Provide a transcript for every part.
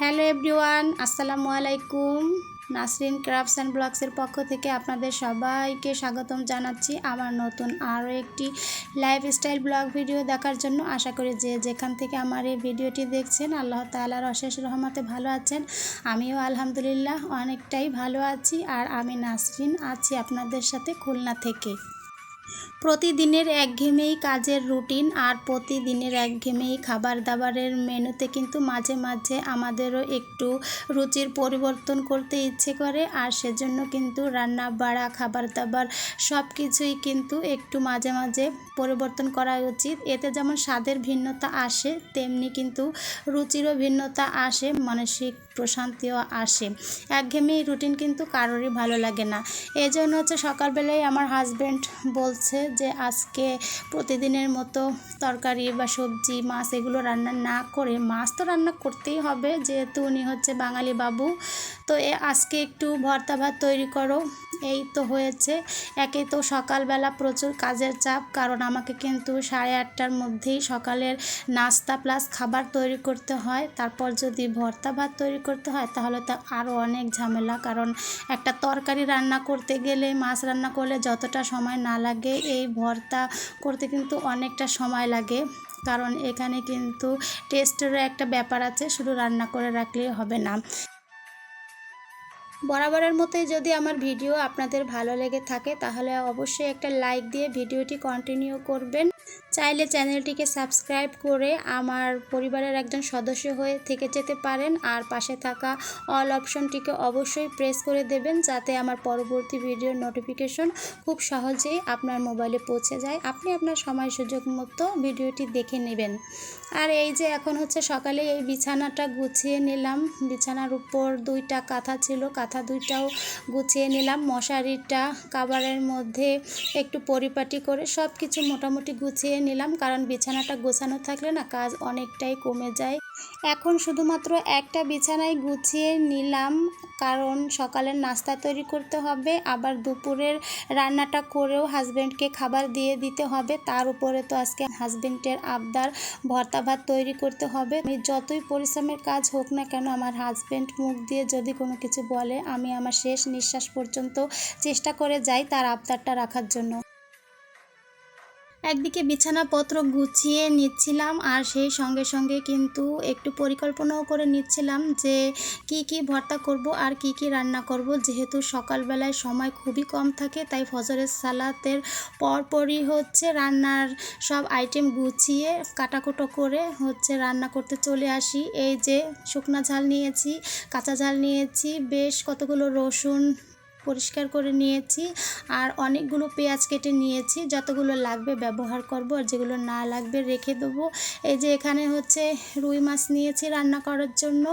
Hello everyone, আসসালামু আলাইকুম। Nasrin crafts and ব্লগসের পক্ষ থেকে আপনাদের সবাইকে স্বাগতম জানাচ্ছি আমার নতুন আরও একটি লাইফস্টাইল ব্লগ ভিডিও দেখার জন্য। আশা করি যে যেখান থেকে আমার এই ভিডিওটি দেখছেন আল্লাহ তাআলার অশেষ রহমতে ভালো আছেন। আমিও আলহামদুলিল্লাহ অনেকটাই ভালো আছি। আর আমি নাসরিন আছি আপনাদের সাথে খুলনা থেকে। প্রতিদিনের একঘেয়েমি কাজের রুটিন আর প্রতিদিনের একঘেয়েমি খাবার দাবারের মেনুতে কিন্তু মাঝে মাঝে আমাদেরও একটু রুচির পরিবর্তন করতে ইচ্ছে করে। আর সেজন্য কিন্তু রান্না বাড়া খাবার দাবার সব কিছুই কিন্তু একটু মাঝে মাঝে পরিবর্তন করা উচিত। এতে যেমন স্বাদের ভিন্নতা আসে, তেমনি কিন্তু রুচিরও ভিন্নতা আসে, মানসিক প্রশান্তিও আসে। একঘেয়েমি রুটিন কিন্তু কারোরই ভালো লাগে না। এই জন্য সকালবেলায় আমার হাজব্যান্ড বলছে যে আজকে প্রতিদিনের মতো তরকারি বা সবজি মাছ এগুলো রান্না না করে, মাছ তো রান্না করতেই হবে যেহেতু উনি বাঙালি বাবু, তো আজকে একটু ভর্তা ভাত তৈরি করো। এই তো হয়েছে। একে তো সকালবেলা প্রচুর কাজের চাপ, কারণ আমাকে কিন্তু 8:30টার মধ্যেই সকালের নাস্তা প্লাস খাবার তৈরি করতে হয়। তারপর যদি ভর্তা ভাত তৈরি করতে হয় তাহলে তো আরও অনেক ঝামেলা, কারণ একটা তরকারি রান্না করতে গেলে, মাছ রান্না করলে যতটা সময় না লাগে, এই ভর্তা করতে কিন্তু অনেকটা সময় লাগে। কারণ এখানে কিন্তু টেস্টেরও একটা ব্যাপার আছে, শুধু রান্না করে রাখলেই হবে না। বরাবরের মতোই যদি আমার ভিডিও আপনাদের ভালো লেগে থাকে তাহলে অবশ্যই একটা লাইক দিয়ে ভিডিওটি কন্টিনিউ করবেন। চাইলে চ্যানেলটিকে সাবস্ক্রাইব করে আমার পরিবারের একজন সদস্য হয়ে থেকে যেতে পারেন। আর পাশে থাকা অল অপশনটিকে অবশ্যই প্রেস করে দেবেন, যাতে আমার পরবর্তী ভিডিওর নোটিফিকেশন খুব সহজেই আপনার মোবাইলে পৌঁছে যায়। আপনি আপনার সময় সুযোগ মতো ভিডিওটি দেখে নেবেন। আর এই যে এখন সকালে এই বিছানাটা গুছিয়ে নিলাম। বিছানার উপর 2টা কাঁথা ছিল, কাঁথা 2টাও গুছিয়ে নিলাম। মশারিটা কাভারের মধ্যে একটু পরিপাটি করে সব কিছু মোটামুটি গুছিয়ে নিলাম, কারণ বিছানাটা গোছানো থাকলে না কাজ অনেকটাই কমে যায়। এখন শুধুমাত্র একটা বিছানায় গুছিয়ে নিলাম, কারণ সকালের নাস্তা তৈরি করতে হবে, আবার দুপুরের রান্নাটা করেও হাজব্যান্ডকে খাবার দিয়ে দিতে হবে। তার উপরে তো আজকে হাজব্যান্ডের আবদার ভর্তা ভাত তৈরি করতে হবে। আমি যতই পরিশ্রমের কাজ হোক না কেন, আমার হাজব্যান্ড মুখ দিয়ে যদি কোনো কিছু বলে, আমি আমার শেষ নিঃশ্বাস পর্যন্ত চেষ্টা করে যাই তার আবদারটা রাখার জন্য। একদিকে বিছানাপত্র গুছিয়ে নিচ্ছিলাম, আর সেই সঙ্গে সঙ্গে কিন্তু একটু পরিকল্পনাও করে নিচ্ছিলাম যে কি ভর্তা করব আর কি রান্না করব। যেহেতু সকালবেলায় সময় খুবই কম থাকে, তাই ফজরের সালাতের পরপরই রান্নার সব আইটেম গুছিয়ে কাটাকুটো করে রান্না করতে চলে আসি। এই যে শুকনা ঝাল নিয়েছি, কাঁচা ঝাল নিয়েছি, বেশ কতগুলো রসুন পরিষ্কার করে নিয়েছি, আর অনেকগুলো পেঁয়াজ কেটে নিয়েছি। যতগুলো লাগবে ব্যবহার করব, আর যেগুলো না লাগবে রেখে দেবো। এই যে এখানে রুই মাছ নিয়েছি রান্না করার জন্য,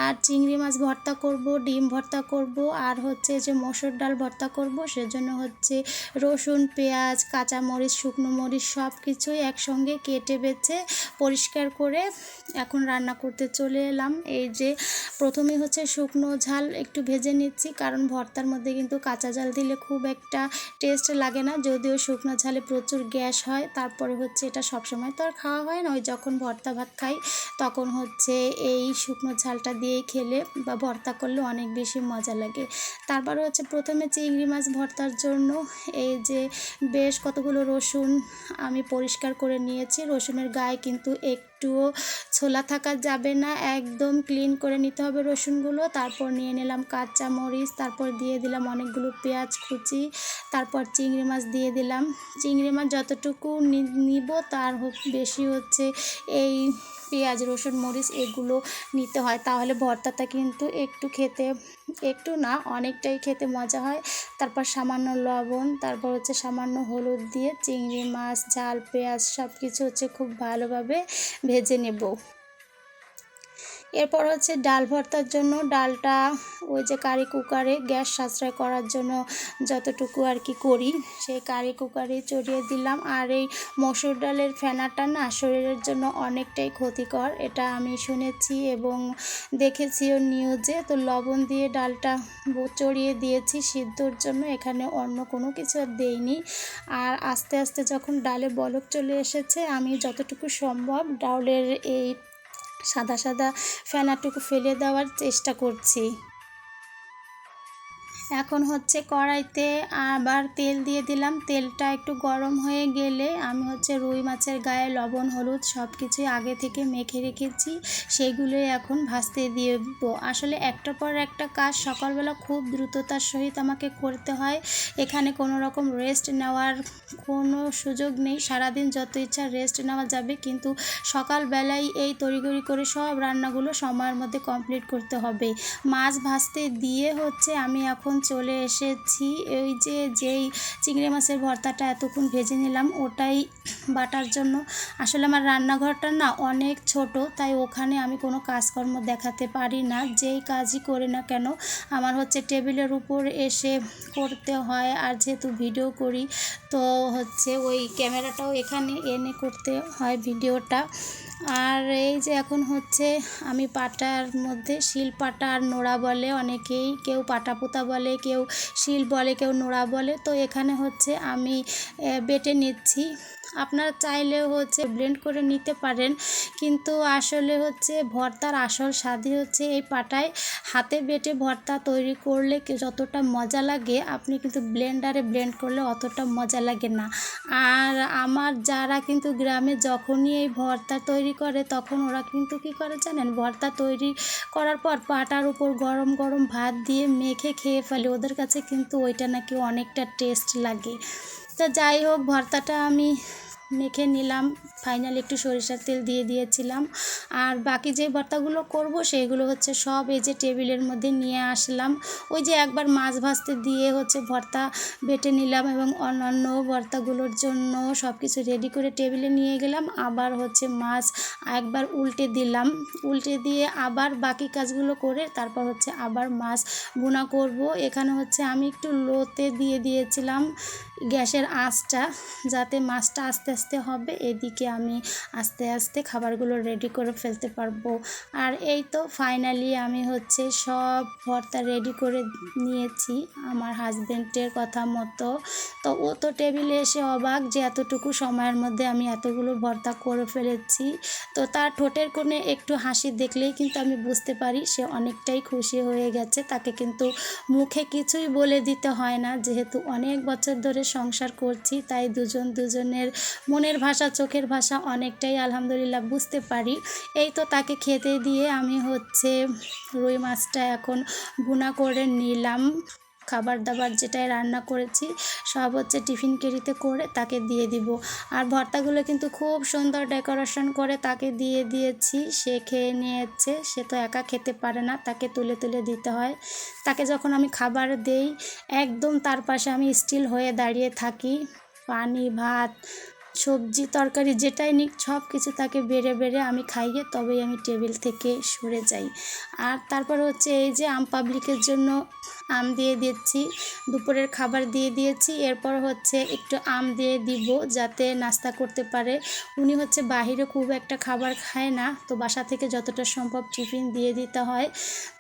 আর চিংড়ি মাছ ভর্তা করব, ডিম ভর্তা করব, আর যে মসুর ডাল ভর্তা করব। সেজন্য রসুন, পেঁয়াজ, কাঁচামরিচ, শুকনো মরিচ সব কিছুই একসঙ্গে কেটে বেছে পরিষ্কার করে এখন রান্না করতে চলে এলাম। এই যে প্রথমেই শুকনো ঝাল একটু ভেজে নিচ্ছি, কারণ ভর্তার মধ্যে কিন্তু কাঁচা ঝাল দিলে খুব একটা টেস্ট লাগে না, যদিও শুকনো ঝালে প্রচুর গ্যাস হয়। তারপরে এটা সবসময় তো আর খাওয়া হয় না, ওই যখন ভর্তা ভাত খাই তখন এই শুকনো ঝালটা দিয়েই খেলে বা ভর্তা করলে অনেক বেশি মজা লাগে। তারপরে প্রথমে চিংড়ি মাছ ভর্তার জন্য এই যে বেশ কতগুলো রসুন আমি পরিষ্কার করে নিয়েছি। রসুনের গায়ে কিন্তু একটুও ছোলা থাকা যাবে না, একদম ক্লিন করে নিতে হবে রসুনগুলো। তারপর নিয়ে নিলাম কাঁচা মরিচ, তারপর দিয়ে দিলাম অনেকগুলো পেঁয়াজ কুচি, তারপর চিংড়ি মাছ দিয়ে দিলাম। চিংড়ি মাছ যতটুকু নিব তার বেশি এই পেঁয়াজ, রসুন, মরিচ এগুলো নিতে হয়, তাহলে ভর্তাটা কিন্তু একটু না অনেকটাই খেতে মজা হয়। তারপর সামান্য লবণ, তারপর সামান্য হলুদ দিয়ে চিংড়ি মাছ, ঝাল, পেঁয়াজ সব কিছু খুব ভালোভাবে ভেজে নেব। এরপর ডাল ভর্তার জন্য ডালটা ওই যে কারি কুকারে গ্যাস সাশ্রয় করার জন্য যতটুকু আর কি করি, সেই কারি কুকারে চড়িয়ে দিলাম। আর এই মসুর ডালের ফেনাটা না শরীরের জন্য অনেকটাই ক্ষতিকর, এটা আমি শুনেছি এবং দেখেছিও নিউজে। তো লবণ দিয়ে ডালটা চড়িয়ে দিয়েছি সিদ্ধর জন্য, এখানে অন্য কোনো কিছু আর দেইনি। আর আস্তে আস্তে যখন ডালে বলক চলে এসেছে, আমি যতটুকু সম্ভব ডালের এই সাদা সাদা ফেনাটুকু ফেলে দেওয়ার চেষ্টা করছি। এখন হচ্ছে কড়াইতে আবার তেল দিয়ে দিলাম। তেলটা একটু গরম হয়ে গেলে আমি হচ্ছে রুই মাছের গায়ে লবণ হলুদ সব কিছুই আগে থেকে মেখে রেখেছি, সেইগুলোই এখন ভাজতে দিয়ে দেবো। আসলে একটার পর একটা কাজ সকালবেলা খুব দ্রুততার সহিত আমাকে করতে হয়। এখানে কোনো রকম রেস্ট নেওয়ার কোনো সুযোগ নেই। সারাদিন যত ইচ্ছা রেস্ট নেওয়া যাবে, কিন্তু সকালবেলায় এই তড়িঘড়ি করে সব রান্নাগুলো সময়ের মধ্যে কমপ্লিট করতে হবে। মাছ ভাজতে দিয়ে হচ্ছে আমি এখন চলে এসেছি যেই চিংড়ি মাছের ভর্তাটা এতক্ষণ ভেজে নিলাম ওটাই বাটার জন্য। আসলে আমার রান্নাঘরটা না অনেক ছোট, তাই ওখানে আমি কোনো কাজকর্ম দেখাতে পারি না। যেই কাজই করি না কেন আমার হচ্ছে টেবিলের উপর এসে করতে হয়, আর যেহেতু ভিডিও করি তো হচ্ছে ওই ক্যামেরাটাও এখানে এনে করতে হয় ভিডিওটা। আর এই যে এখন হচ্ছে আমি পাটার মধ্যে শিল পাটা আর নোড়া বলে অনেকেই, কেউ পাটাপোতা বলে, কেউ শিল বলে, কেউ নোড়া বলে। তো এখানে হচ্ছে আমি বেটে নিচ্ছি। আপনারা চাইলে হচ্ছে ব্লেন্ড করে নিতে পারেন, কিন্তু আসলে হচ্ছে ভর্তার আসল স্বাদই হচ্ছে এই পাটায় হাতে বেটে ভর্তা তৈরি করলে যতটা মজা লাগে আপনি কিন্তু ব্লেন্ডারে ব্লেন্ড করলে অতটা মজা লাগে না। আর আমার যারা কিন্তু গ্রামে যখনই এই ভর্তা তৈরি করে তখন ওরা কিন্তু কী করে জানেন, ভর্তা তৈরি করার পর পাটার উপর গরম গরম ভাত দিয়ে মেখে খেয়ে ফেলে। ওদের কাছে কিন্তু ওইটা নাকি অনেকটা টেস্ট লাগে। তো যাই হোক, ভর্তাটা আমি মেখে নিলাম। ফাইনালি একটু সরিষার তেল দিয়ে দিয়েছিলাম। আর বাকি যে ভর্তাগুলো করব সেইগুলো হচ্ছে সব এই যে টেবিলের মধ্যে নিয়ে আসলাম। ওই যে একবার মাছ ভাজতে দিয়ে হচ্ছে ভর্তা বেটে নিলাম এবং অন্যান্য ভর্তাগুলোর জন্য সব কিছু রেডি করে টেবিলে নিয়ে গেলাম। আবার হচ্ছে মাছ একবার উল্টে দিলাম, উল্টে দিয়ে আবার বাকি কাজগুলো করে তারপর হচ্ছে আবার মাছ ভুনা করব। এখানে হচ্ছে আমি একটু লোতে দিয়ে দিয়েছিলাম গ্যাসের আঁচটা, যাতে মাছটা আস্তে আস্তে হবে, এদিকে আমি আস্তে আস্তে খাবারগুলো রেডি করে ফেলতে পারবো। আর এই তো ফাইনালি আমি হচ্ছে সব ভর্তা রেডি করে নিয়েছি আমার হাজব্যান্ডের কথা মতো। তো ও তো টেবিলে এসে অবাক যে এতটুকু সময়ের মধ্যে আমি এতগুলো ভর্তা করে ফেলেছি। তো তার ঠোঁটের কোণে একটু হাসি দেখলেই কিন্তু আমি বুঝতে পারি সে অনেকটাই খুশি হয়ে গেছে। তাকে কিন্তু মুখে কিছুই বলে দিতে হয় না, যেহেতু অনেক বছর ধরে সংসার করছি তাই দুজনের মনের ভাষা চোখের ভাষা অনেকটাই আলহামদুলিল্লাহ বুঝতে পারি। এই তো তাকে খেতে দিয়ে আমি হচ্ছে রুই মাছটা এখন ভুনা করে নিলাম। খাবার দাবার যেটাই রান্না করেছি সব হচ্ছে টিফিন ক্যারিতে করে তাকে দিয়ে দিব। আর ভর্তাগুলো কিন্তু খুব সুন্দর ডেকোরেশন করে তাকে দিয়ে দিয়েছি, সে খেয়ে নিয়েছে। সে তো একা খেতে পারে না, তাকে তুলে তুলে দিতে হয়। তাকে যখন আমি খাবার দেই একদম তার পাশে আমি স্টিল হয়ে দাঁড়িয়ে থাকি। পানি ভাত সবজি তরকারি যেটাই নিক সব কিছু তাকে বেড়ে বেড়ে আমি খাইয়ে তবেই আমি টেবিল থেকে সরে যাই। আর তারপর হচ্ছে এই যে আম পাবলিকের জন্য আম দিয়ে দিচ্ছি, দুপুরের খাবার দিয়ে দিয়েছি। এরপর হচ্ছে একটু আম দিয়ে দিব যাতে নাস্তা করতে পারে। উনি হচ্ছে বাহিরে খুব একটা খাবার খায় না, তো বাসা থেকে যতটা সম্ভব টিফিন দিয়ে দিতে হয়।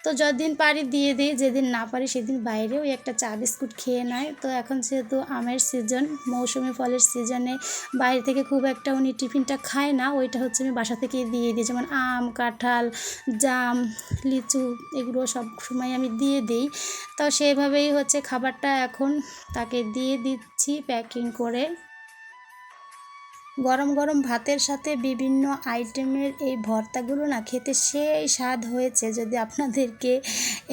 তো যতদিন পারি দিয়ে দিই, যেদিন না পারি সেদিন বাইরে ওই একটা চা বিস্কুট খেয়ে নেয়। তো এখন যেহেতু আমের সিজন, মৌসুমি ফলের সিজনে বাইরে থেকে খুব একটা উনি টিফিনটা খায় না, ওইটা হচ্ছে আমি বাসা থেকেই দিয়ে দিই। যেমন আম, কাঁঠাল, জাম, লিচু এগুলো সব সময় আমি দিয়ে দিই। তো সেইভাবেই হচ্ছে খাবারটা এখন তাকে দিয়ে দিচ্ছি প্যাকিং করে। গরম গরম ভাতের সাথে বিভিন্ন আইটেমের এই ভর্তাগুলো না খেতে সেই স্বাদ হয়েছে। যদি আপনাদেরকে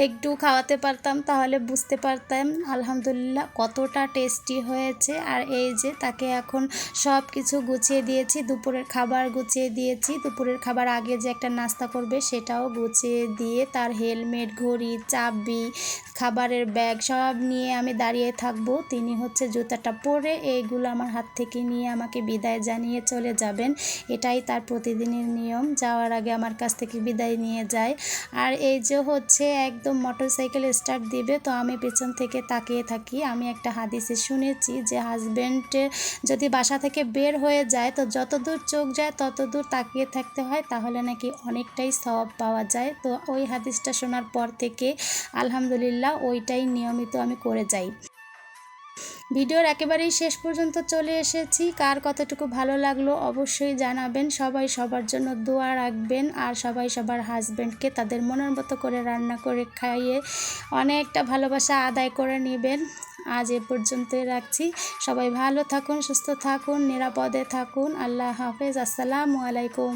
একটু খাওয়াতে পারতাম তাহলে বুঝতে পারতাম আলহামদুলিল্লাহ কতটা টেস্টি হয়েছে। আর এই যে তাকে এখন সব কিছু গুছিয়ে দিয়েছি, দুপুরের খাবার গুছিয়ে দিয়েছি, দুপুরের খাবার আগে যে একটা নাস্তা করবে সেটাও গুছিয়ে দিয়ে তার হেলমেট, ঘড়ি, চাবি, খাবারের ব্যাগ সব নিয়ে আমি দাঁড়িয়ে থাকবো। তিনি হচ্ছে জুতাটা পরে এইগুলো আমার হাত থেকে নিয়ে আমাকে বিদায় জানিয়ে চলে যাবেন। এটাই তার প্রতিদিনের নিয়ম, যাওয়ার আগে আমার কাছ থেকে বিদায় নিয়ে যায়। আর এই যে হচ্ছে একদম মোটরসাইকেল স্টার্ট দিবে, তো আমি পেছন থেকে তাকিয়ে থাকি। আমি একটা হাদিসে শুনেছি যে হাজব্যান্ড যদি বাসা থেকে বের হয়ে যায় তো যতদূর চোখ যায় ততদূর তাকিয়ে থাকতে হয়, তাহলে নাকি অনেকটাই সওয়াব পাওয়া যায়। তো ওই হাদিসটা শোনার পর থেকে আলহামদুলিল্লাহ ওইটাই নিয়মিত আমি করে যাই। ভিডিওর একেবারেই শেষ পর্যন্ত চলে এসেছি। কার কতটুকু ভালো লাগলো অবশ্যই জানাবেন। সবাই সবার জন্য দোয়া রাখবেন আর সবাই সবার হাজব্যান্ডকে তাদের মনের মতো করে রান্না করে খাইয়ে অনেকটা ভালোবাসা আদায় করে নেবেন। আজ এ পর্যন্তই রাখছি। সবাই ভালো থাকুন, সুস্থ থাকুন, নিরাপদে থাকুন। আল্লাহ হাফেজ। আসসালামু আলাইকুম।